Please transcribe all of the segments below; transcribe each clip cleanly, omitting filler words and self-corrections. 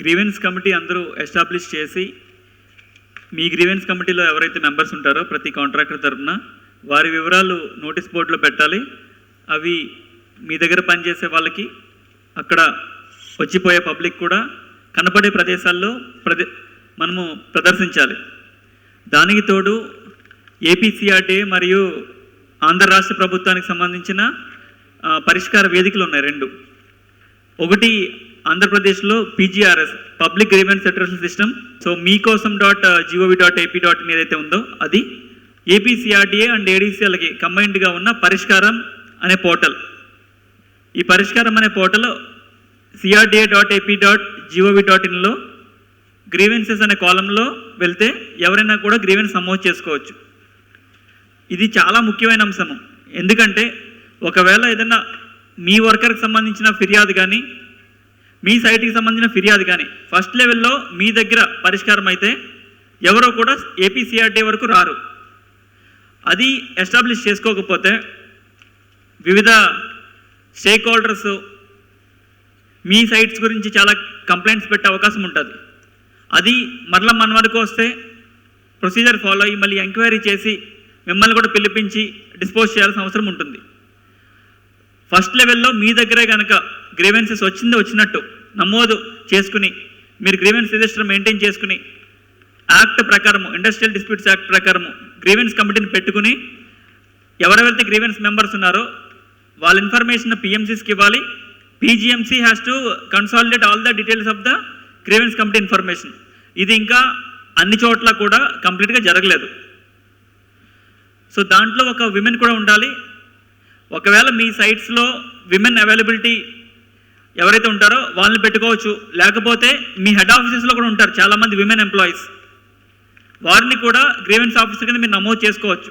Grievance committee అందరూ establish చేసి మీ grievance కమిటీలో ఎవరైతే మెంబర్స్ ఉంటారో ప్రతి కాంట్రాక్టర్ తరఫున వారి వివరాలు నోటీస్ బోర్డులో పెట్టాలి. అవి మీ దగ్గర పనిచేసే వాళ్ళకి, అక్కడ వచ్చిపోయే పబ్లిక్ కూడా కనపడే ప్రదేశాల్లో మనము ప్రదర్శించాలి. దానికి తోడు ఏపీసీఆర్టీఏ మరియు ఆంధ్ర రాష్ట్ర ప్రభుత్వానికి సంబంధించిన పరిష్కార వేదికలు ఉన్నాయి 2. ఒకటి ఆంధ్రప్రదేశ్లో PGRS public grievance settlement system. So మీకోసం .gov.ap.in ఏదైతే ఉందో అది, ఏపీసీఆర్టీఏ అండ్ ఏడీసీఎల్కి కంబైన్డ్గా ఉన్న పరిష్కారం అనే పోర్టల్. ఈ పరిష్కారం అనే పోర్టల్ crda.ap.gov.inలో గ్రీవెన్సెస్ అనే కాలంలో వెళ్తే ఎవరైనా కూడా గ్రీవెన్స్ నమోదు చేసుకోవచ్చు. ఇది చాలా ముఖ్యమైన అంశము. ఎందుకంటే ఒకవేళ ఏదైనా మీ వర్కర్కి సంబంధించిన ఫిర్యాదు కానీ, మీ సైట్కి సంబంధించిన ఫిర్యాదు కానీ ఫస్ట్ లెవెల్లో మీ దగ్గర పరిష్కారం అయితే ఎవరో కూడా ఏపీసీఆర్టీఏ వరకు రారు. అది ఎస్టాబ్లిష్ చేసుకోకపోతే వివిధ స్టేక్ హోల్డర్స్ మీ సైట్స్ గురించి చాలా కంప్లైంట్స్ పెట్టే అవకాశం ఉంటుంది. అది మరలా మన వరకు వస్తే ప్రొసీజర్ ఫాలో అయ్యి మళ్ళీ ఎంక్వైరీ చేసి మిమ్మల్ని కూడా పిలిపించి డిస్పోజ్ చేయాల్సిన అవసరం ఉంటుంది. ఫస్ట్ లెవెల్లో మీ దగ్గరే కనుక గ్రీవెన్సెస్ వచ్చినట్టు నమోదు చేసుకుని మీరు గ్రీవెన్స్ రిజిస్టర్ మెయింటైన్ చేసుకుని యాక్ట్ ప్రకారము, ఇండస్ట్రియల్ డిస్ప్యూట్స్ యాక్ట్ ప్రకారము గ్రీవెన్స్ కమిటీని పెట్టుకుని ఎవరెవరైతే గ్రీవెన్స్ మెంబర్స్ ఉన్నారో వాళ్ళ ఇన్ఫర్మేషన్ పిఎంసీస్కి ఇవ్వాలి. PGMC has to consolidate all the details of the grievance committee information. ఇది ఇంకా అన్ని చోట్ల కూడా కంప్లీట్గా జరగలేదు. సో దాంట్లో ఒక విమెన్ కూడా ఉండాలి. ఒకవేళ మీ సైట్స్లో విమెన్ అవైలబిలిటీ ఎవరైతే ఉంటారో వాళ్ళని పెట్టుకోవచ్చు. లేకపోతే మీ హెడ్ ఆఫీసెస్లో కూడా ఉంటారు చాలామంది విమెన్ ఎంప్లాయీస్, వారిని కూడా గ్రీవెన్స్ ఆఫీసర్ కింద మీరు నమోదు చేసుకోవచ్చు.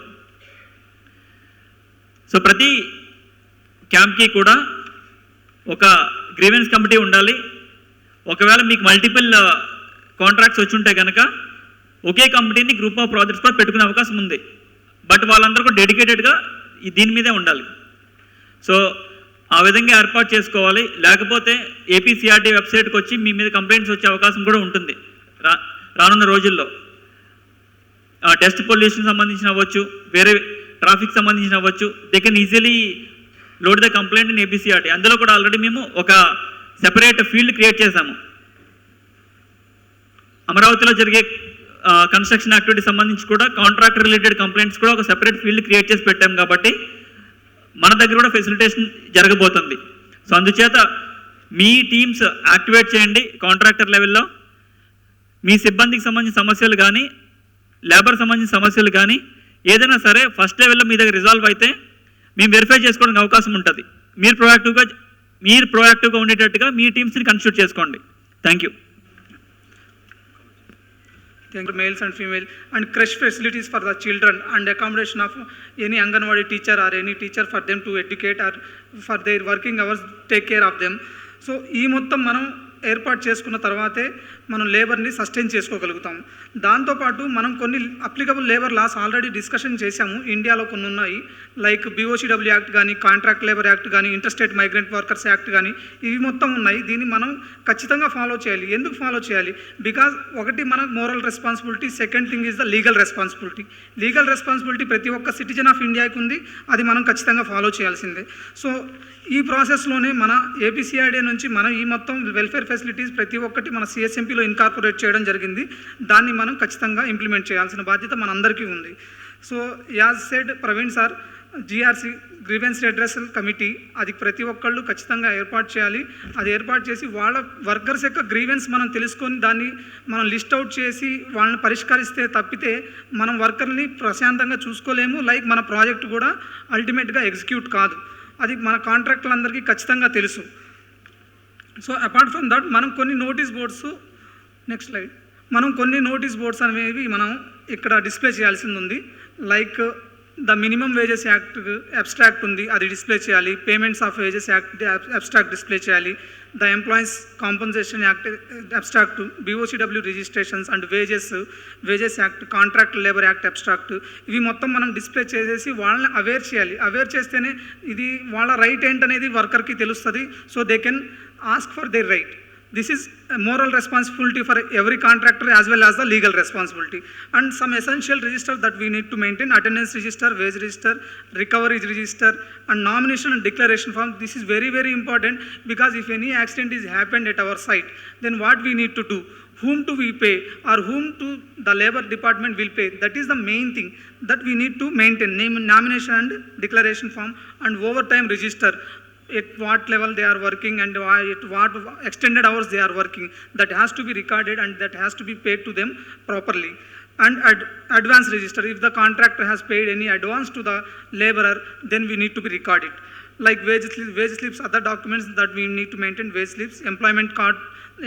సో ప్రతి క్యాంప్కి కూడా ఒక గ్రీవెన్స్ కమిటీ ఉండాలి. ఒకవేళ మీకు మల్టిపుల్ కాంట్రాక్ట్స్ వచ్చి ఉంటే కనుక ఒకే కమిటీని గ్రూప్ ఆఫ్ ప్రాజెక్ట్స్ కూడా పెట్టుకునే అవకాశం ఉంది. బట్ వాళ్ళందరూ కూడా డెడికేటెడ్గా దీని మీదే ఉండాలి. సో ఆ విధంగా ఏర్పాటు చేసుకోవాలి. లేకపోతే ఏపీసీఆర్టీ వెబ్సైట్కి వచ్చి మీ మీద కంప్లైంట్స్ వచ్చే అవకాశం కూడా ఉంటుంది రానున్న రోజుల్లో. డస్ట్ పొల్యూషన్ సంబంధించిన అవ్వచ్చు, వేరే ట్రాఫిక్ సంబంధించిన అవ్వచ్చు. They can easily load the complaint in APCRT. అందులో కూడా ఆల్రెడీ మేము ఒక సెపరేట్ ఫీల్డ్ క్రియేట్ చేశాము. అమరావతిలో జరిగే కన్స్ట్రక్షన్ యాక్టివిటీ సంబంధించి కూడా కాంట్రాక్టర్ రిలేటెడ్ కంప్లైంట్స్ కూడా ఒక సెపరేట్ ఫీల్డ్ క్రియేట్ చేసి పెట్టాం. కాబట్టి మన దగ్గర కూడా ఫెసిలిటేషన్ జరగబోతుంది. సో అందుచేత మీ టీమ్స్ యాక్టివేట్ చేయండి. కాంట్రాక్టర్ లెవెల్లో మీ సిబ్బందికి సంబంధించిన సమస్యలు కానీ, లేబర్ సంబంధించిన సమస్యలు కానీ ఏదైనా సరే ఫస్ట్ లెవెల్లో మీ దగ్గర రిజాల్వ్ అయితే మేము వెరిఫై చేసుకోవడానికి అవకాశం ఉంటుంది. మీరు ప్రోయాక్టివ్గా ఉండేటట్టుగా మీ టీమ్స్ని కన్స్టిట్యూట్ చేసుకోండి. Thank you. Males and female and creche facilities for the children and accommodation of any Anganwadi teacher or any teacher for them to educate or for their working hours take care of them. So ఈ మొత్తం మనం ఏర్పాటు చేసుకున్న తర్వాతే మనం లేబర్ని sustain చేసుకోగలుగుతాం. దాంతోపాటు మనం కొన్ని applicable labour laws already discussion చేశాము. ఇండియాలో కొన్ని ఉన్నాయి, లైక్ BOCW యాక్ట్ కానీ, కాంట్రాక్ట్ లేబర్ యాక్ట్ కానీ, ఇంటర్స్టేట్ మైగ్రెంట్ వర్కర్స్ యాక్ట్ కానీ, ఇవి మొత్తం ఉన్నాయి. దీన్ని మనం ఖచ్చితంగా ఫాలో చేయాలి. ఎందుకు ఫాలో చేయాలి? బికాజ్ ఒకటి మన moral responsibility, second thing is the legal responsibility. Legal responsibility ప్రతి ఒక్క సిటిజన్ ఆఫ్ ఇండియాకి ఉంది, అది మనం ఖచ్చితంగా ఫాలో చేయాల్సిందే. సో ఈ ప్రాసెస్లోనే మన ఏపీసీఆర్డీ నుంచి మనం ఈ మొత్తం వెల్ఫేర్ ఫెసిలిటీస్ ప్రతి ఒక్కటి మన సిఎస్ఎంపీలో ఇన్కార్పొరేట్ చేయడం జరిగింది. దాన్ని మనం ఖచ్చితంగా ఇంప్లిమెంట్ చేయాల్సిన బాధ్యత మనందరికీ ఉంది. So as said Praveen sir, GRC grievance redressal committee అది ప్రతి ఒక్కళ్ళు ఖచ్చితంగా ఏర్పాటు చేయాలి. అది ఏర్పాటు చేసి వాళ్ళ వర్కర్స్ యొక్క గ్రీవెన్స్ మనం తెలుసుకొని దాన్ని మనం లిస్ట్ అవుట్ చేసి వాళ్ళని పరిష్కరిస్తే తప్పితే మనం వర్కర్ని ప్రశాంతంగా చూసుకోలేము. లైక్ మన ప్రాజెక్ట్ కూడా అల్టిమేట్గా ఎగ్జిక్యూట్ కాదు. అది మన కాంట్రాక్టులందరికీ ఖచ్చితంగా తెలుసు. సో అపార్ట్ ఫ్రమ్ దట్ మనం కొన్ని నోటీస్ బోర్డ్స్, నెక్స్ట్ స్లైడ్, మనం కొన్ని నోటీస్ బోర్డ్స్ అనేవి మనం ఇక్కడ డిస్ప్లే చేయాల్సింది ఉంది. Like the minimum wages act abstract ఉంది, అది డిస్ప్లే చేయాలి. Payments of wages act abstract display చేయాలి. The employees compensation act abstract, BOCW registrations and wages act, contract labour act abstract, ఇవి మొత్తం మనం డిస్ప్లే చేసేసి వాళ్ళని అవేర్ చేయాలి. అవేర్ చేస్తేనే ఇది వాళ్ళ రైట్ ఏంటనేది వర్కర్కి తెలుస్తుంది. So they can ask for their right. This is a moral responsibility for every contractor as well as the legal responsibility. And some essential registers that we need to maintain: attendance register, wage register, recovery register, and nomination and declaration form. This is very, very important, because if any accident is happened at our site, then what we need to do? Whom do we pay, or whom to the labor department will pay? That is the main thing that we need to maintain: name, nomination and declaration form, and overtime register, at what level they are working and at what extended hours they are working. That has to be recorded and that has to be paid to them properly. And advance register: if the contractor has paid any advance to the laborer, then we need to be recorded. Like wage slips, other documents that we need to maintain: wage slips, employment card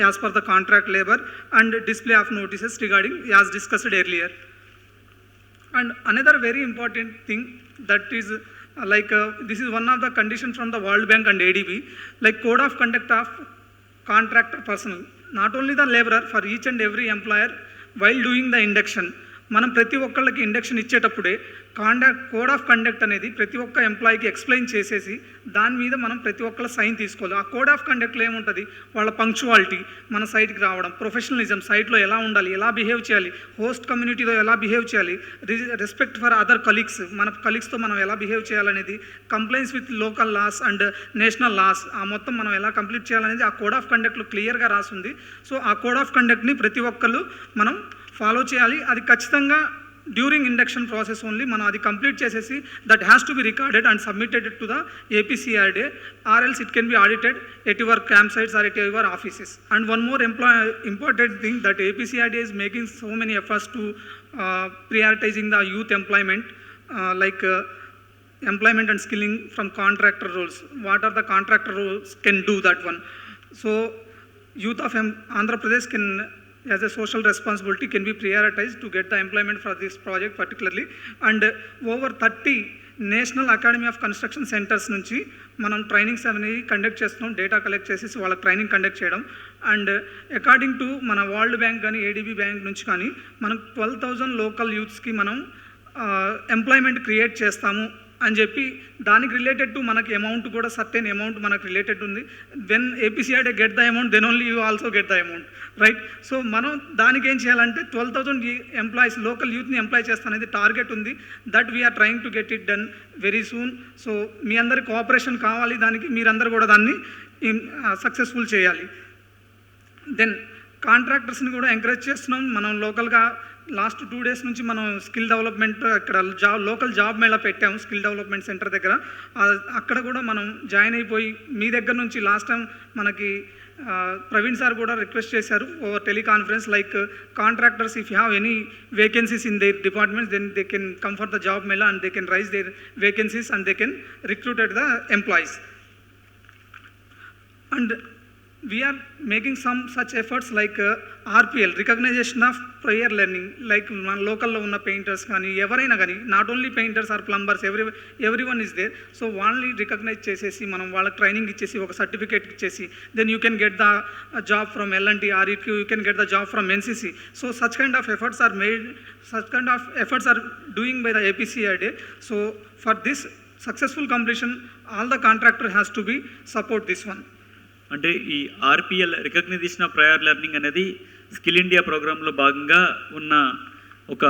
as per the contract labor, and display of notices regarding, as discussed earlier. And another very important thing that is this is one of the conditions from the World Bank and ADB, like code of conduct of contractor personnel. Not only the laborer, for each and every employer, while doing the induction, మనం ప్రతి ఒక్కళ్ళకి induction ఇచ్చేటప్పుడే code of conduct అనేది ప్రతి ఒక్క ఎంప్లాయీకి explain చేసేసి దాని మీద మనం ప్రతి ఒక్కళ్ళ సైన్ తీసుకోవాలి. ఆ కోడ్ ఆఫ్ కండక్ట్లో ఏముంటుంది? వాళ్ళ పంక్చువాలిటీ, మన సైట్కి రావడం, ప్రొఫెషనలిజం, సైట్లో ఎలా ఉండాలి, ఎలా బిహేవ్ చేయాలి, హోస్ట్ కమ్యూనిటీలో ఎలా బిహేవ్ చేయాలి, రెస్పెక్ట్ ఫర్ అదర్ కలీగ్స్, మన కలీగ్స్తో మనం ఎలా బిహేవ్ చేయాలనేది, compliance with local laws and national laws, ఆ మొత్తం మనం ఎలా కంప్లీట్ చేయాలనేది ఆ కోడ్ ఆఫ్ కండక్ట్లో క్లియర్గా రాసింది. సో ఆ కోడ్ ఆఫ్ కండక్ట్ని ప్రతి ఒక్కళ్ళు మనం ఫాలో చేయాలి. అది ఖచ్చితంగా డ్యూరింగ్ ఇండక్షన్ ప్రాసెస్ ఓన్లీ మనం అది కంప్లీట్ చేసేసి that has to be recorded and submitted to the APCRDA, or else it can be audited at your camp sites or at your offices. And one more important thing, that APCRDA is making so many efforts to prioritizing the youth employment, employment and skilling from contractor roles. What are the contractor roles can do that one? So youth of Andhra Pradesh can, as a social responsibility, can be prioritized to get the employment for this project particularly. And over 30 national academy of construction centres నుంచి మనం trainings అనేవి conduct చేస్తున్నాం, data collect చేసేసి వాళ్ళకి training conduct చేయడం. And according to మన world bank కానీ ADB bank నుంచి కానీ మనం 12,000 లోకల్ యూత్స్కి మనం ఎంప్లాయ్మెంట్ క్రియేట్ చేస్తాము అని చెప్పి, దానికి రిలేటెడ్ టు మనకి అమౌంట్ కూడా సర్టెన్ అమౌంట్ మనకు రిలేటెడ్ ఉంది. When APCRDA get the amount, then only you also get the amount, right? So మనం దానికి ఏం చేయాలంటే 12,000 ఎంప్లాయీస్ లోకల్ యూత్ని ఎంప్లాయ్ చేస్తానేది టార్గెట్ ఉంది. That we're trying to get it done very soon. So మీ అందరి కోఆపరేషన్ కావాలి, దానికి మీరందరూ కూడా దాన్ని సక్సెస్ఫుల్ చేయాలి. దెన్ కాంట్రాక్టర్స్ని కూడా ఎంకరేజ్ చేస్తున్నాం. మనం లోకల్గా లాస్ట్ 2 days నుంచి మనం స్కిల్ డెవలప్మెంట్ ఇక్కడ లోకల్ జాబ్ మేళా పెట్టాము స్కిల్ డెవలప్మెంట్ సెంటర్ దగ్గర. అక్కడ కూడా మనం జాయిన్ అయిపోయి మీ దగ్గర నుంచి లాస్ట్ టైం మనకి ప్రవీణ్ సార్ కూడా రిక్వెస్ట్ చేశారు over teleconference, like contractors if you have any vacancies in their departments, then they can come for the job mela and they can raise their vacancies and they can recruited the employees. And we are making some such efforts like RPL, recognition of prior learning, like మన లోకల్లో ఉన్న painters కానీ ఎవరైనా కానీ, not only painters or plumbers, everyone is there. So వాళ్ళని recognize చేసేసి మనం వాళ్ళకి ట్రైనింగ్ ఇచ్చేసి ఒక సర్టిఫికేట్ ఇచ్చేసి, then you can get the job from L&T or you can get the job from NCC. So such kind of efforts are made, such kind of efforts are doing by the APCRDA. So for this successful completion, all the contractor has to be support this one. అంటే ఈ RPL recognition of prior learning అనేది skill India ప్రోగ్రాంలో భాగంగా ఉన్న ఒక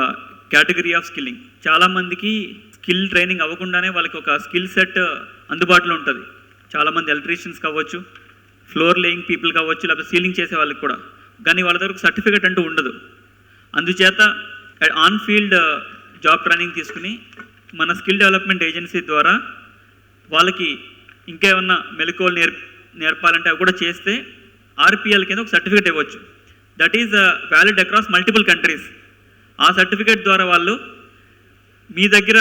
category of skilling. చాలామందికి skill training అవ్వకుండానే వాళ్ళకి ఒక స్కిల్ సెట్ అందుబాటులో ఉంటుంది. చాలామంది ఎలక్ట్రీషియన్స్ కావచ్చు, ఫ్లోర్ లేయింగ్ పీపుల్ కావచ్చు, లేకపోతే సీలింగ్ చేసే వాళ్ళకి కూడా, కానీ వాళ్ళ దగ్గర సర్టిఫికేట్ అంటూ ఉండదు. అందుచేత ఆన్ ఫీల్డ్ జాబ్ ట్రైనింగ్ తీసుకుని మన స్కిల్ డెవలప్మెంట్ ఏజెన్సీ ద్వారా వాళ్ళకి ఇంకేమన్నా మెలకువలు నేర్పాలంటే అవి కూడా చేస్తే RPL కింద ఒక సర్టిఫికేట్ ఇవ్వచ్చు. That is valid across multiple countries. ఆ సర్టిఫికేట్ ద్వారా వాళ్ళు మీ దగ్గర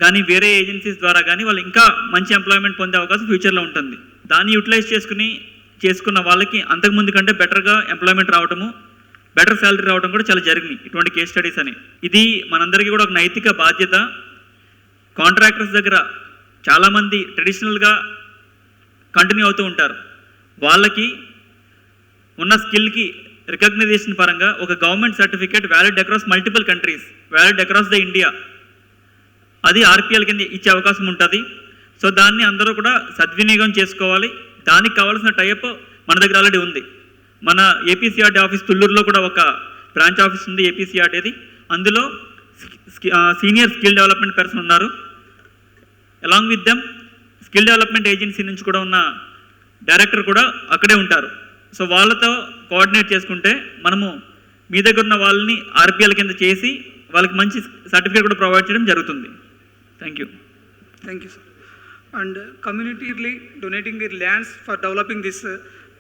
కానీ వేరే ఏజెన్సీస్ ద్వారా కానీ వాళ్ళు ఇంకా మంచి ఎంప్లాయ్మెంట్ పొందే అవకాశం ఫ్యూచర్లో ఉంటుంది. దాన్ని యూటిలైజ్ చేసుకున్న వాళ్ళకి అంతకుముందు కంటే బెటర్గా ఎంప్లాయ్మెంట్ రావడము, బెటర్ శాలరీ రావడం కూడా చాలా జరిగినాయి ఇటువంటి కేస్ స్టడీస్ అని. ఇది మనందరికీ కూడా ఒక నైతిక బాధ్యత. కాంట్రాక్టర్స్ దగ్గర చాలామంది ట్రెడిషనల్గా కంటిన్యూ అవుతూ ఉంటారు. వాళ్ళకి ఉన్న స్కిల్కి రికగ్నైజేషన్ పరంగా ఒక government certificate valid across multiple countries, valid across the India, అది RPL కింద ఇచ్చే అవకాశం ఉంటుంది. సో దాన్ని అందరూ కూడా సద్వినియోగం చేసుకోవాలి. దానికి కావాల్సిన టైప్ మన దగ్గర ఆల్రెడీ ఉంది. మన ఏపీసీఆర్డీ ఆఫీస్ తుళ్ళూరులో కూడా ఒక బ్రాంచ్ ఆఫీస్ ఉంది ఏపీసీఆర్డీది. అందులో సీనియర్ స్కిల్ డెవలప్మెంట్ పర్సన్ ఉన్నారు. Along with them skill development agency నుంచి కూడా ఉన్న డైరెక్టర్ కూడా అక్కడే ఉంటారు. సో వాళ్ళతో కోఆర్డినేట్ చేసుకుంటే మనము మీ దగ్గర ఉన్న వాళ్ళని ఆర్పిఎల్ కింద చేసి వాళ్ళకి మంచి సర్టిఫికేట్ కూడా ప్రొవైడ్ చేయడం జరుగుతుంది. Thank you. Thank you, sir. And community donating their lands for developing this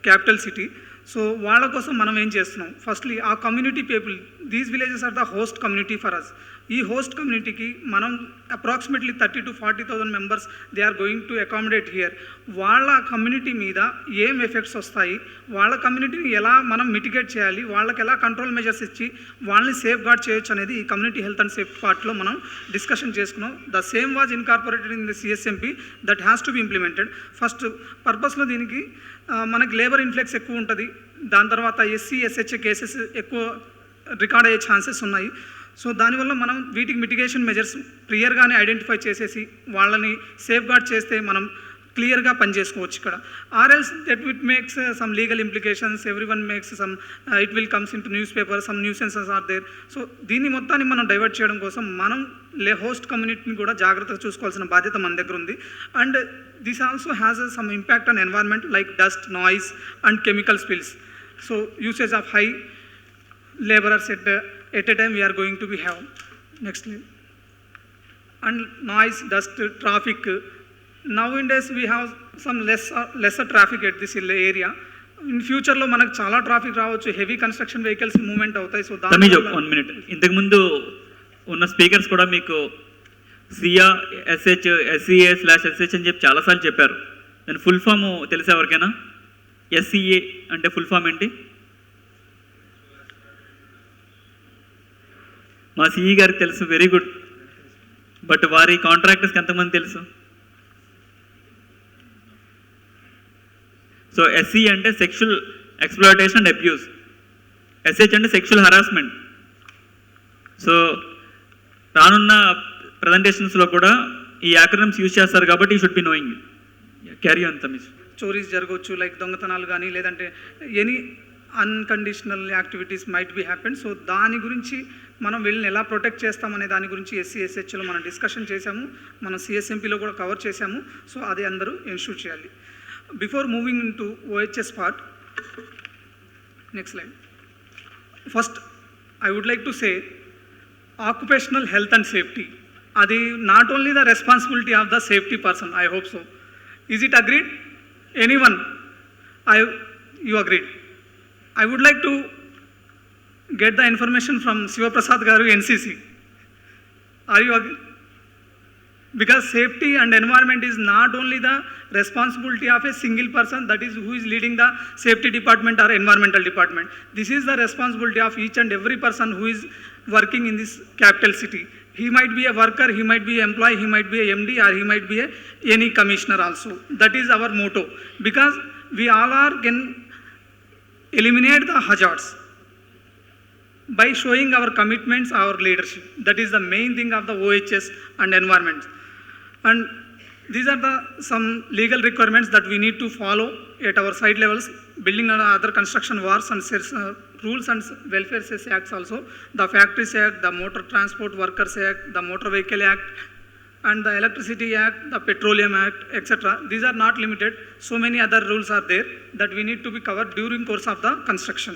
capital city. So వాళ్ళ కోసం మనం ఏం చేస్తున్నాం? ఫస్ట్లీ ఆ community people, these villages are the host community for us. ఈ హోస్ట్ కమ్యూనిటీకి మనం approximately 30,000 to 40,000 members they are going to accommodate here. వాళ్ళ కమ్యూనిటీ మీద ఏం ఎఫెక్ట్స్ వస్తాయి, వాళ్ళ కమ్యూనిటీని ఎలా మనం మిటిగేట్ చేయాలి, వాళ్ళకి ఎలా కంట్రోల్ మెజర్స్ ఇచ్చి వాళ్ళని సేఫ్ గార్డ్ చేయొచ్చు అనేది ఈ కమ్యూనిటీ హెల్త్ అండ్ సేఫ్టీ పార్ట్లో మనం డిస్కషన్ చేసుకున్నాం. The same was incorporated in the CSMP that has to be implemented. First పర్పస్లో దీనికి మనకి లేబర్ ఇన్ఫ్లెక్స్ ఎక్కువ ఉంటుంది. దాని తర్వాత ఎస్సీ ఎస్హెచ్ఏ కేసెస్ ఎక్కువ రికార్డ్ అయ్యే ఛాన్సెస్ ఉన్నాయి. సో దానివల్ల మనం వీటికి మిటిగేషన్ మెజర్స్ క్లియర్గానే ఐడెంటిఫై చేసేసి వాళ్ళని సేఫ్ గార్డ్ చేస్తే మనం క్లియర్గా పనిచేసుకోవచ్చు ఇక్కడ. Or else that it makes some legal implications, everyone makes some it will comes into newspaper, some nuisances are there. So దీన్ని మొత్తాన్ని మనం డైవర్ట్ చేయడం కోసం మనం హోస్ట్ కమ్యూనిటీని కూడా జాగ్రత్తగా చూసుకోవాల్సిన బాధ్యత మన దగ్గర ఉంది. And this also has some impact on environment like dust, noise and chemical spills. So usage of high laborers at a time we are going to be have. Next slide. And noise, dust, traffic. Nowadays we have some lesser traffic at this area. In future లో మనకు చాలా traffic రావచ్చు, heavy construction vehicles movement అవుతాయి. So దాని 1 minute ఇంతకుముందు ఉన్న speakers కూడా మీకు సియా ఎస్హెచ్ SCA/SH అని చెప్పి చాలాసార్లు చెప్పారు. దాని ఫుల్ ఫామ్ తెలుసా ఎవరికైనా? SCA అంటే ఫుల్ ఫామ్ ఏంటి? మా సిఈ గారికి తెలుసు, వెరీ గుడ్. బట్ వారి కాంట్రాక్టర్స్కి ఎంతమంది తెలుసు? సో SC అంటే sexual exploitation and abuse, SH అంటే సెక్షువల్ హరాస్మెంట్. సో రానున్న ప్రజెంటేషన్స్లో కూడా ఈ యాక్రోనిమ్స్ యూజ్ చేస్తారు కాబట్టి you should be knowing. Carry on తమిష్. చోరీస్ జరగవచ్చు, లైక్ దొంగతనాలు కానీ, లేదంటే any unconditional activities might be happen. So దాని గురించి మనం వీళ్ళని ఎలా ప్రొటెక్ట్ చేస్తామనే దాని గురించి SC SHలో మనం డిస్కషన్ చేశాము, మనం CSMPలో కూడా కవర్ చేశాము. సో అది అందరూ ఎన్షూర్ చేయాలి. Before moving into OHS part, next slide. First I would like to say occupational health and safety, అది not only the responsibility of the safety person. I hope so. Is it agreed? Anyone? You agreed? I would like to get the information from Siva Prasad Garu, NCC. Are you agree? Because safety and environment is not only the responsibility of a single person, that is who is leading the safety department or environmental department. This is the responsibility of each and every person who is working in this capital city. He might be a worker, he might be an employee, he might be a MD, or he might be any commissioner also. That is our motto. Because we all can eliminate the hazards by showing our commitments, our leadership. That is the main thing of the OHS and environment. And these are some legal requirements that we need to follow at our site levels, building and other construction works and rules and welfare cess acts also, the Factories Act, the Motor Transport Workers Act, the Motor Vehicle Act, and the Electricity Act, the Petroleum Act, etc. These are not limited. So many other rules are there that we need to be covered during course of the construction.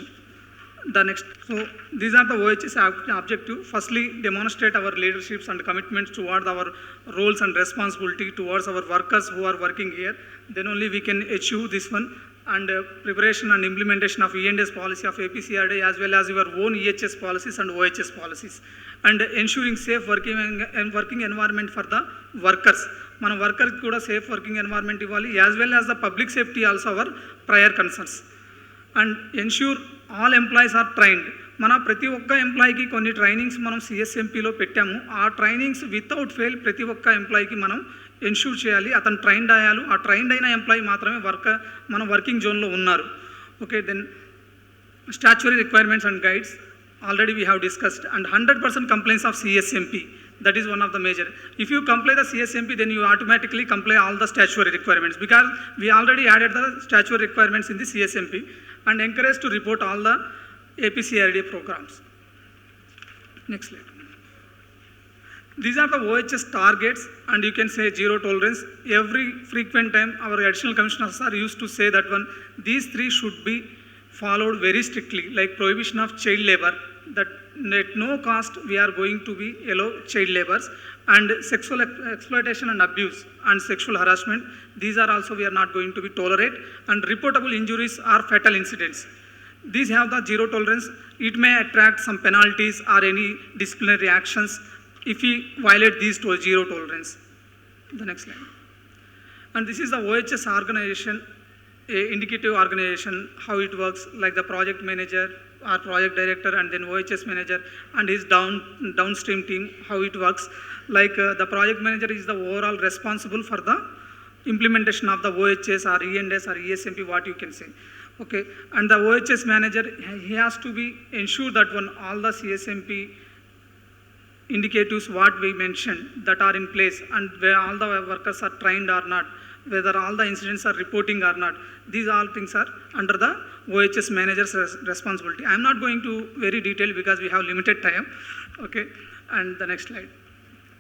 The next, so these are the OHS objective. Firstly, demonstrate our leaderships and commitments toward our roles and responsibility towards our workers who are working here. Then only we can achieve this one. And preparation and implementation of E&S policy of APCRD as well as your own EHS policies and OHS policies. And ensuring safe working environment for the workers. మన వర్కర్కి కూడా safe working environment ఇవ్వాలి, as well as the public safety also our prior concerns. And ensure all employees are trained. మన ప్రతి ఒక్క ఎంప్లాయీకి కొన్ని trainings మనం CSMPలో పెట్టాము. ఆ ట్రైనింగ్స్ వితౌట్ ఫెయిల్ ప్రతి ఒక్క ఎంప్లాయీకి మనం ఎన్ష్యూర్ చేయాలి, అతను ట్రైన్డ్ అయ్యాలి. ఆ ట్రైన్డ్ అయిన ఎంప్లాయీ మాత్రమే మన వర్కింగ్ జోన్లో ఉన్నారు. Okay, then statutory requirements and guides already we have discussed. And 100% compliance of CSMP. That is one of the major. If you comply the CSMP, then you automatically comply all the statutory requirements, because we already added the statutory requirements in the CSMP, and encourage to report all the APCRD programs. Next slide. These are the OHS targets, and you can say zero tolerance. Every frequent time our additional commissioners are used to say that one, these three should be followed very strictly, like prohibition of child labor, that at no cost we are going to be allow child labors, and sexual exploitation and abuse and sexual harassment. These are also we are not going to be tolerate, and reportable injuries are fatal incidents. These have the zero tolerance. It may attract some penalties or any disciplinary actions if we violate these to zero tolerance. The next slide. And this is the OHS organization, a indicative organization, how it works, like the project manager or project director, and then OHS manager and his downstream team, how it works. Like the project manager is the overall responsible for the implementation of the OHS or ENS or ESMP, what you can say. Okay, and the OHS manager, he has to be ensure that when all the CSMP indicatives what we mentioned that are in place, and where all the workers are trained or not, whether all the incidents are reporting or not, these all things are under the OHS manager's responsibility. I am not going to very detail because we have limited time. Okay, and the next slide.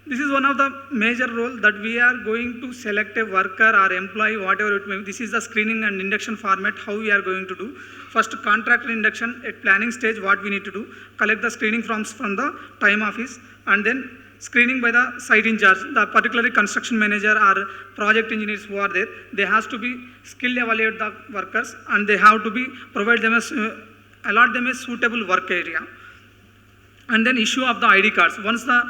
This is one of the major role that we are going to select a worker or employee, whatever it may be. This is the screening and induction format, how we are going to do. First, contractor induction at planning stage, what we need to do, collect the screening forms from the time office, and then screening by the site in charge, the particularly construction manager or project engineers who are there. They has to be skill evaluate the workers, and they have to be provide them allot them a suitable work area. And then issue of the ID cards. Once the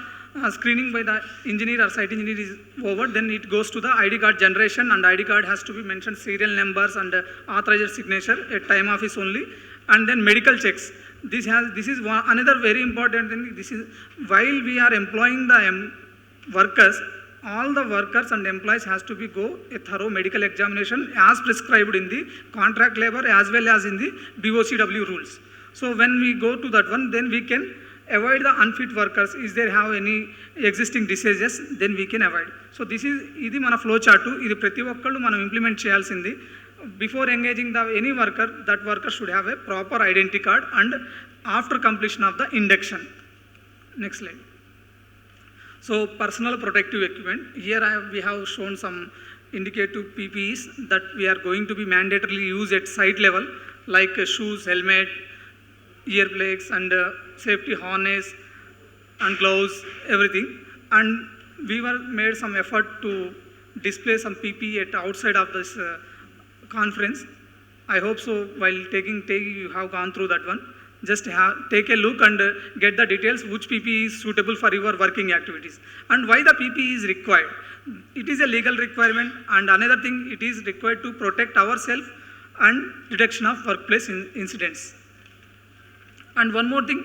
screening by the engineer or site engineer is over, then it goes to the ID card generation, and ID card has to be mentioned serial numbers and authorized signature at time office only. And then medical checks. This is another very important thing. This is while we are employing the workers, all the workers and employees has to be go a thorough medical examination as prescribed in the contract labor as well as in the BOCW rules. So when we go to that one, then we can avoid the unfit workers. Is there have any existing diseases, then we can avoid. So this is ఇది మన flow chart. ఇది ప్రతి ఒక్కళ్ళు మనం implement చేయాల్సింది. Before engaging the any worker, that worker should have a proper identity card, and after completion of the induction. Next slide. So personal protective equipment. Here we have shown some indicative PPEs that we are going to be mandatorily used at site level, like shoes, helmet, ear plugs, and safety harness and gloves, everything. And we were made some effort to display some PPE at outside of this conference. I hope so. While taking you have gone through that one. Just take a look and get the details which PPE is suitable for your working activities and why the PPE is required. It is a legal requirement, and another thing, it is required to protect ourselves and detection of workplace incidents. And one more thing,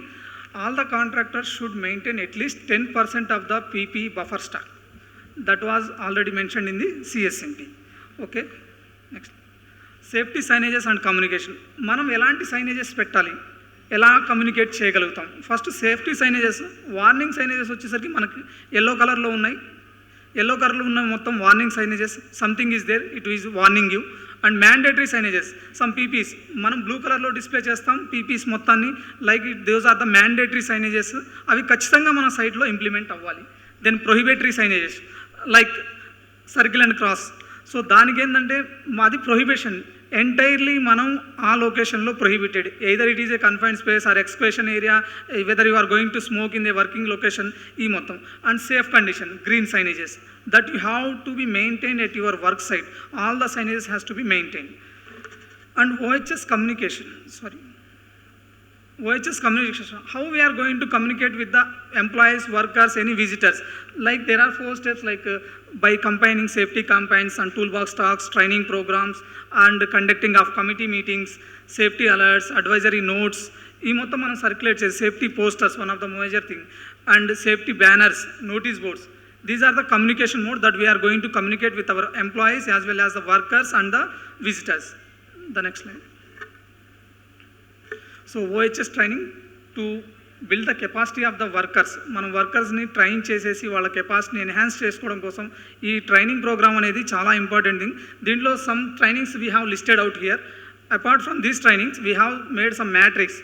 all the contractors should maintain at least 10% of the PPE buffer stock. That was already mentioned in the CSMP. Okay, next. Safety signages and communication. మనం ఎలాంటి signages పెట్టాలి, ఎలా communicate చేయగలుగుతాం? First safety signages, warning signages వచ్చేసరికి మనకి yellow కలర్లో ఉన్నాయి. Yellow కలర్లో ఉన్న మొత్తం warning signages, something is there, it is warning you. And mandatory signages, some PPEs మనం బ్లూ కలర్లో డిస్ప్లే చేస్తాం పీపీస్ మొత్తాన్ని, like those are the mandatory signages. అవి ఖచ్చితంగా మన సైట్లో ఇంప్లిమెంట్ అవ్వాలి. Then prohibitory signages like circle and cross. So దానికి ఏంటంటే మాది ప్రొహిబిషన్, ఎంటైర్లీ మనం ఆ లొకేషన్లో prohibited, either it is a confined space or excavation area, whether you are going to smoke in the working location, ఈ మొత్తం. And safe condition, green signages that you have to be maintained at your work site. All the signages has to be maintained. And OHS communication, how we are going to communicate with the employees, workers, any visitors. Like there are 4 steps, like by combining safety campaigns and toolbox talks, training programs, and conducting of committee meetings, safety alerts, advisory notes. ఈ మొత్తం మనం circulate చేసి safety posters, one of the major thing, and safety banners, notice boards. These are the communication mode that we are going to communicate with our employees as well as the workers and the visitors. The next slide. So OHS training to build the capacity of the workers. మనం వర్కర్స్ని train చేసేసి వాళ్ళ కెపాసిటీని enhance చేసుకోవడం కోసం ఈ training programme అనేది చాలా important thing. దీంట్లో some trainings we have listed out here. Apart from these trainings we have made some matrix.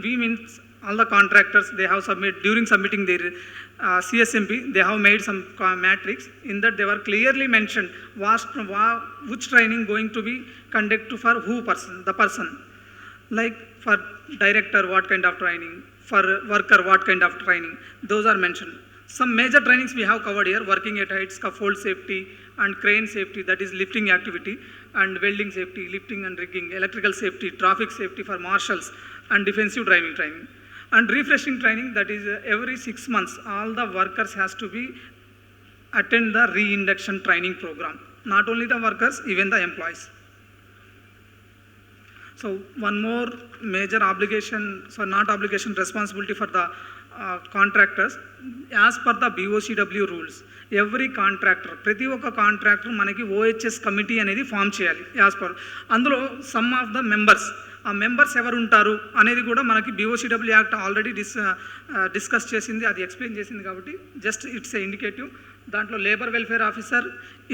We means all the contractors, they have during submitting their CSMP, they have made some matrix. In that they were clearly mentioned which training going to be conducted for the person. Like for director, what kind of training, for worker, what kind of training, those are mentioned. Some major trainings we have covered here: working at height, scaffold safety and crane safety, that is lifting activity, and welding safety, lifting and rigging, electrical safety, traffic safety for marshals, and defensive driving training. And refreshing training, that is every 6 months all the workers has to be attend the re-induction training program. Not only the workers, even the employees. So one more major obligation, responsibility for the contractors. As per the BOCW rules, every contractor, ప్రతి ఒక్క contractor మనకి OHS committee అనేది form చేయాలి. As per అందులో some of the members, ఆ members ఎవరు ఉంటారు అనేది కూడా మనకి BOCW యాక్ట్ ఆల్రెడీ డిస్కస్ చేసింది, అది ఎక్స్ప్లెయిన్ చేసింది. కాబట్టి జస్ట్ ఇట్స్ ఏ ఇండికేటివ్. దాంట్లో labour welfare officer,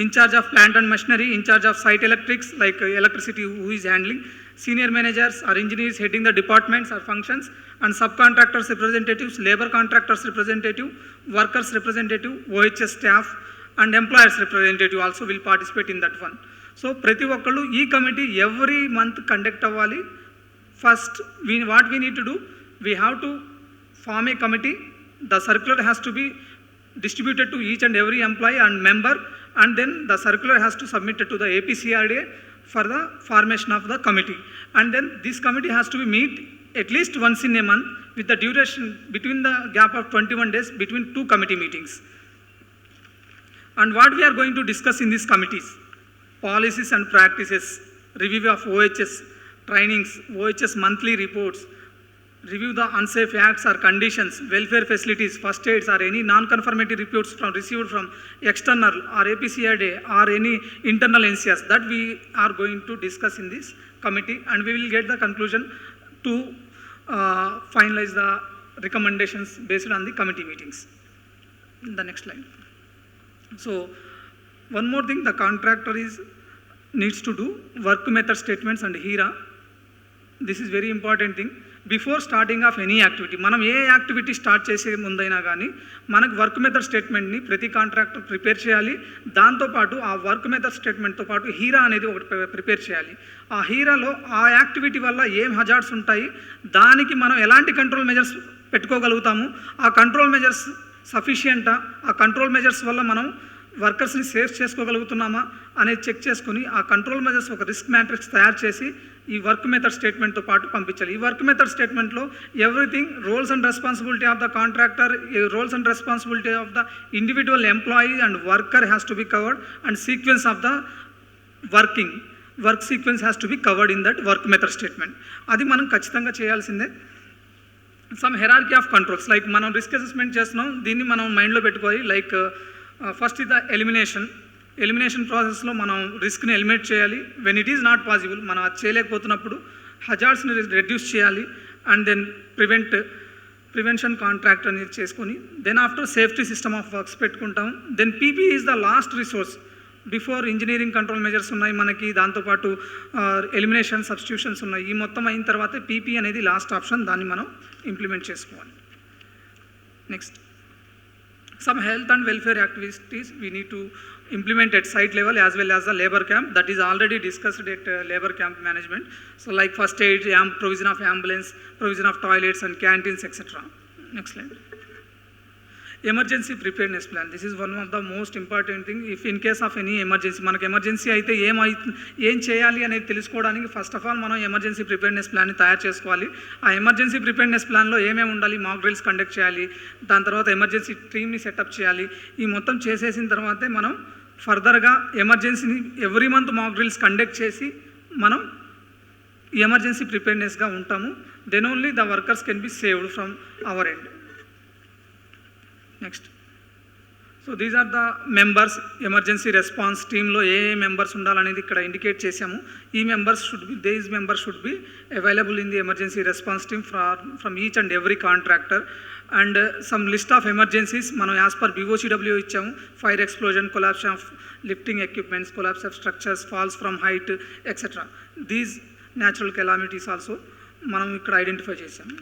incharge of plant and machinery, incharge of site electrics like electricity who is handling, senior managers or engineers heading the departments or functions, and subcontractors representatives, labor contractors representative, workers representative, OHS staff and employers representative also will participate in that one. So ప్రతి ఒక్కళ్ళు ఈ committee every month conduct అవ్వాలి. First what we need to do, we have to form a committee. The circular has to be distributed to each and every employee and member, and then the circular has to submit it to the APCRDA for the formation of the committee. And then this committee has to be meet at least once in a month with the duration between the gap of 21 days between two committee meetings. And what we are going to discuss in these committees: policies and practices, review of OHS trainings, OHS monthly reports, review the unsafe acts or conditions, welfare facilities, first aids or any non-conformity reports received from external or APCRDA or any internal NCS, that we are going to discuss in this committee, and we will get the conclusion to finalize the recommendations based on the committee meetings. The next slide. So one more thing the contractor needs to do: work method statements and HERA. This is very important thing. Before starting of any activity, మనం ఏ activity start చేసే ముందైనా కానీ మనకు work method స్టేట్మెంట్ని ప్రతి contractor prepare చేయాలి. దాంతోపాటు ఆ work method స్టేట్మెంట్తో పాటు హీరా అనేది ఒకటి ప్రిపేర్ చేయాలి. ఆ హీరాలో ఆ యాక్టివిటీ వల్ల ఏం హజార్డ్స్ ఉంటాయి, దానికి మనం ఎలాంటి కంట్రోల్ మెజర్స్ పెట్టుకోగలుగుతాము, ఆ కంట్రోల్ మెజర్స్ సఫిషియంటా, ఆ కంట్రోల్ మెజర్స్ వల్ల మనం వర్కర్స్ని సేవ్ చేసుకోగలుగుతున్నామా అనేది చెక్ చేసుకుని ఆ కంట్రోల్ మెజర్స్ ఒక రిస్క్ మ్యాట్రిక్స్ తయారు చేసి ఈ వర్క్ మెథడ్ స్టేట్మెంట్తో పాటు పంపించాలి. ఈ వర్క్ మెథడ్ స్టేట్మెంట్లో everything, roles and responsibility of the contractor, roles and responsibility of the individual employee and worker has to be covered, and sequence of the work sequence has to be covered in that work method statement. అది మనం ఖచ్చితంగా చేయాల్సిందే. Some hierarchy of controls, like మనం risk assessment చేస్తున్నాం, దీన్ని మనం మైండ్లో పెట్టుకోవాలి. లైక్ ఫస్ట్ ఇది ద ఎలిమినేషన్ ప్రాసెస్లో మనం రిస్క్ని ఎలిమినేట్ చేయాలి. When it is not possible, మనం అది చేయలేకపోతున్నప్పుడు హజార్డ్స్ని రెడ్యూస్ చేయాలి. అండ్ దెన్ ప్రివెన్షన్ కాంట్రాక్ట్ అనేది చేసుకొని then after safety system of works పెట్టుకుంటాం. Then PP is the last resource. Before engineering control measures ఉన్నాయి మనకి, దాంతోపాటు ఎలిమినేషన్, సబ్స్టిట్యూషన్స్ ఉన్నాయి. ఈ మొత్తం అయిన తర్వాత పీపీ అనేది లాస్ట్ ఆప్షన్, దాన్ని మనం ఇంప్లిమెంట్ చేసుకోవాలి. Next, some health and welfare activities we need to implement at site level as well as the labor camp, that is already discussed at labor camp management. So like first aid, provision of ambulance, provision of toilets and canteens, etc. Next slide. Emergency preparedness plan, this is one of the most important thing. If in case of any emergency, మనకు emergency అయితే ఏం చేయాలి అనేది తెలుసుకోవడానికి first of all మనం emergency preparedness ప్లాన్ని తయారు చేసుకోవాలి. ఆ ఎమర్జెన్సీ ప్రిపేర్నెస్ ప్లాన్లో ఏమేమి ఉండాలి, మాక్ డ్రిల్స్ కండక్ట్ చేయాలి, దాని తర్వాత ఎమర్జెన్సీ టీమ్ని సెటప్ చేయాలి. ఈ మొత్తం చేసేసిన తర్వాతే మనం ఫర్దర్గా ఎమర్జెన్సీని every month mock drills conduct చేసి మనం ఎమర్జెన్సీ ప్రిపేర్నెస్గా ఉంటాము. Then only the workers can be saved from our end. Next, so these are the members emergency response టీంలో ఏ మెంబర్స్ ఉండాలనేది ఇక్కడ ఇండికేట్ చేశాము. ఈ members should be available in the emergency response team from each and every contractor. And some list of emergencies మనం as per BOCW ఇచ్చాము. Fire explosion, collapse of lifting equipments, collapse of structures, falls from height etcetera. These natural calamities also మనం ఇక్కడ identify చేశాము.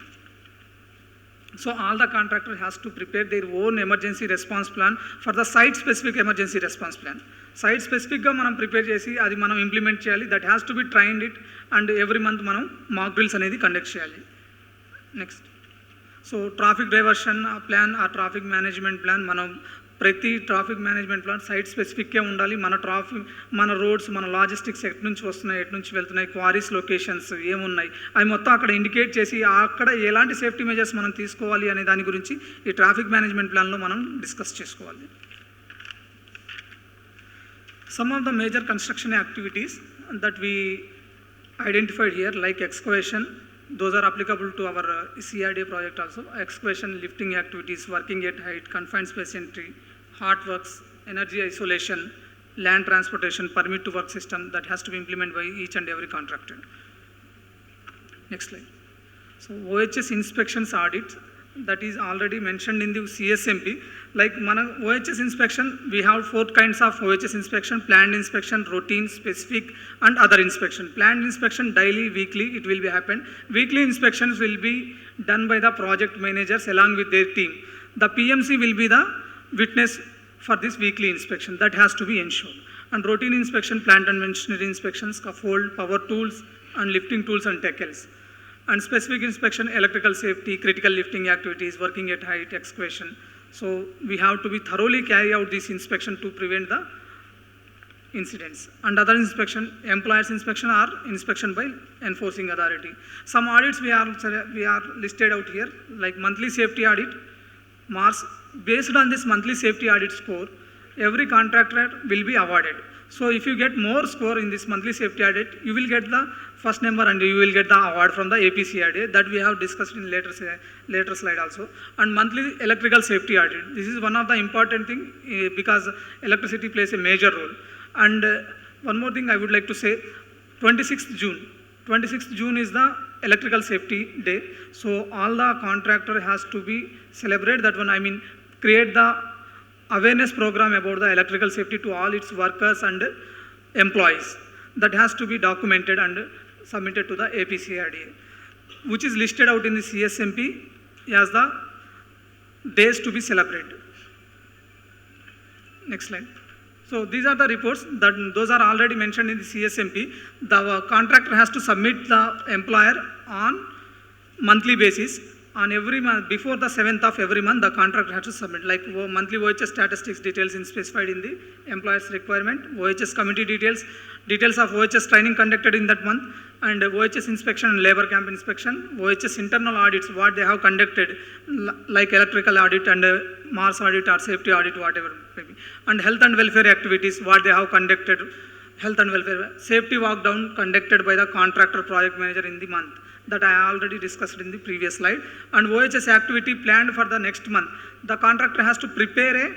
So all the contractor has to prepare their own emergency response plan for the site specific emergency response plan. Site specific గా మనం prepare చేసి అది మనం implement చేయాలి. That has to be trained it and every month మనం మాక్ drills అనేది conduct చేయాలి. Next, so traffic diversion plan, ఆ ట్రాఫిక్ మేనేజ్మెంట్ ప్లాన్ మనం ప్రతి ట్రాఫిక్ మేనేజ్మెంట్ ప్లాన్ సైట్ స్పెసిఫిక్గా ఉండాలి. మన రోడ్స్, మన లాజిస్టిక్స్ ఎటు నుంచి వస్తున్నాయి, ఎటు నుంచి వెళ్తున్నాయి, క్వారీస్ లొకేషన్స్ ఏమున్నాయి, అవి మొత్తం అక్కడ ఇండికేట్ చేసి అక్కడ ఎలాంటి సేఫ్టీ మెజర్స్ మనం తీసుకోవాలి అనే దాని గురించి ఈ ట్రాఫిక్ మేనేజ్మెంట్ ప్లాన్లో మనం డిస్కస్ చేసుకోవాలి. Some of the major construction activities that we identified here, like excavation, those are applicable to our CRDA project also. Excavation, lifting activities, working at height, confined space entry, hot works, energy isolation, land transportation, permit to work system that has to be implemented by each and every contractor. Next slide. So OHS inspections audit, that is already mentioned in the CSMP. Like మన OHS inspection, we have 4 kinds of OHS inspection: planned inspection, routine, specific and other inspection. Planned inspection daily, weekly it will be happen. Weekly inspections will be done by the project managers along with their team. The PMC will be the witness for this weekly inspection, that has to be ensured. And routine inspection, plant and machinery inspections, scaffold, power tools and lifting tools and tackles. And specific inspection, electrical safety, critical lifting activities, working at height, excavation. So we have to be thoroughly carry out this inspection to prevent the incidents. And other inspection, employers inspection or inspection by enforcing authority. Some audits we are listed out here, like monthly safety audit, MARS. Based on this monthly safety audit score, every contractor will be awarded. So if you get more score in this monthly safety audit, you will get the first number and you will get the award from the APCRDA, that we have discussed in later slide also. And monthly electrical safety audit, this is one of the important thing because electricity plays a major role. And one more thing I would like to say, 26th June is the electrical safety day. So all the contractor has to be celebrate that one. I mean, create the awareness program about the electrical safety to all its workers and employees. That has to be documented and submitted to the APCRDA, which is listed out in the CSMP as the days to be celebrated. Next slide. So these are the reports that those are already mentioned in the CSMP. The contractor has to submit the employer on monthly basis. On every month, before the 7th of every month, the contractor has to submit, like monthly OHS statistics details specified in the employer's requirement, OHS committee details of OHS training conducted in that month, and OHS inspection and labor camp inspection, OHS internal audits, what they have conducted, like electrical audit and MARS audit or safety audit, whatever maybe, and health and welfare activities, what they have conducted, health and welfare, safety walk down conducted by the contractor project manager in the month, that I already discussed in the previous slide. And OHS activity planned for the next month, the contractor has to prepare a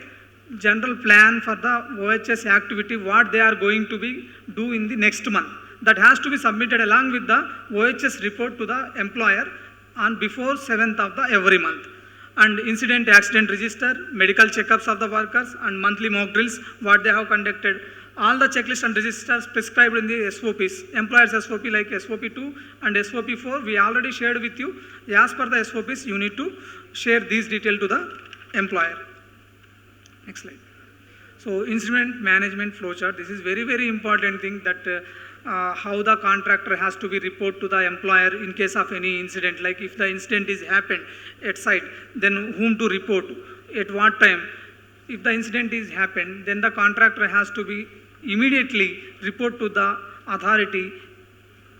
general plan for the OHS activity, what they are going to be do in the next month, that has to be submitted along with the OHS report to the employer on before 7th of the every month. And incident accident register, medical checkups of the workers and monthly mock drills, what they have conducted. All the checklists and registers prescribed in the SOPs, employers SOP like SOP 2 and SOP 4, we already shared with you. As per the SOPs, you need to share these details to the employer. Next slide. So incident management flowchart, this is very, very important thing, that how the contractor has to be report to the employer in case of any incident. Like if the incident is happened at site, then whom to report, at what time. If the incident is happened, then the contractor has to be immediately report to the authority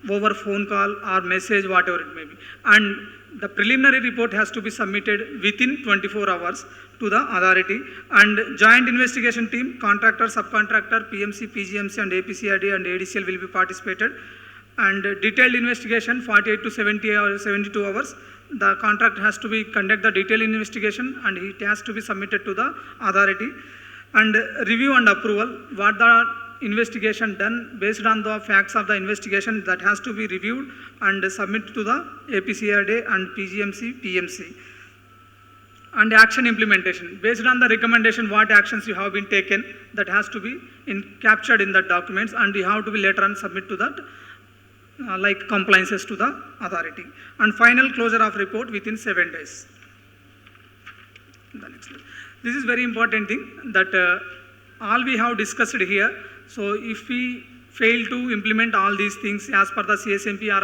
over phone call or message, whatever it may be. And the preliminary report has to be submitted within 24 hours to the authority. And joint investigation team, contractor, subcontractor, PMC, PGMC and APCRD and ADCL will be participated. And detailed investigation 48 to 70 hours, 72 hours. The contractor has to be conduct the detailed investigation and it has to be submitted to the authority. And review and approval, what the investigation done based on the facts of the investigation, that has to be reviewed and submitted to the APCRD and PGMC, PMC. And action implementation, based on the recommendation, what actions you have been taken, that has to be captured in the documents, and you have to be later on submit to that like compliances to the authority. And final closure of report within 7 days. The next slide. This is very important thing that all we have discussed here. So if we fail to implement all these things as per the CSMP or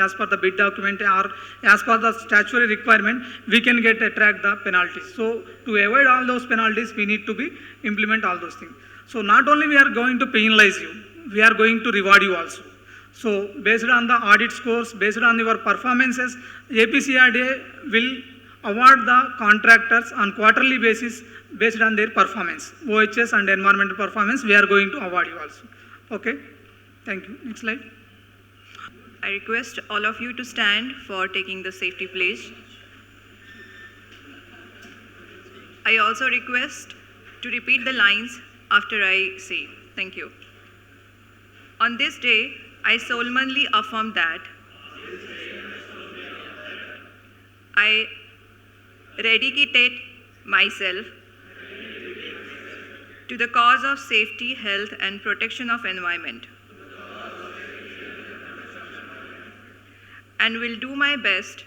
as per the bid document or as per the statutory requirement, we can attract the penalties. So to avoid all those penalties, we need to be implement all those things. So not only we are going to penalize you, we are going to reward you also. So based on the audit scores, based on your performances, APCRDA will award the contractors on quarterly basis based on their performance. OHS and environmental performance, we are going to award you also. Okay, thank you. Next slide. I request all of you to stand for taking the safety pledge. I also request to repeat the lines after I say. Thank you. On this day, I solemnly affirm that I dedicate myself to the cause of safety, health, and protection of environment, and will do my best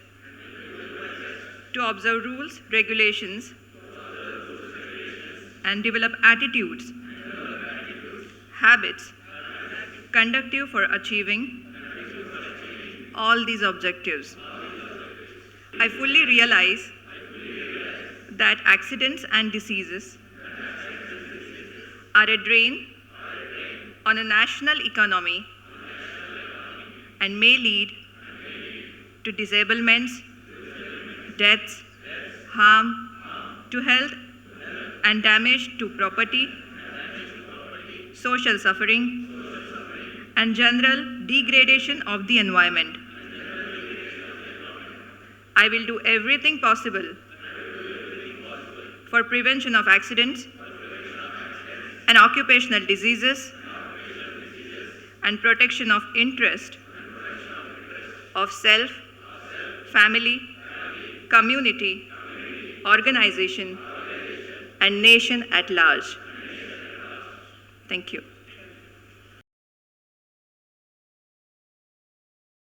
to observe rules, regulations, and develop attitudes, habits, conducive for achieving all these objectives. I fully realize that accidents and diseases are a drain on a national economy and may lead to disablements, deaths, harm to health, and damage to property, social suffering, and general degradation of the environment. I will do everything possible for prevention of accidents and occupational diseases and protection of interest of self, family, community, organization, and nation at large. Thank you.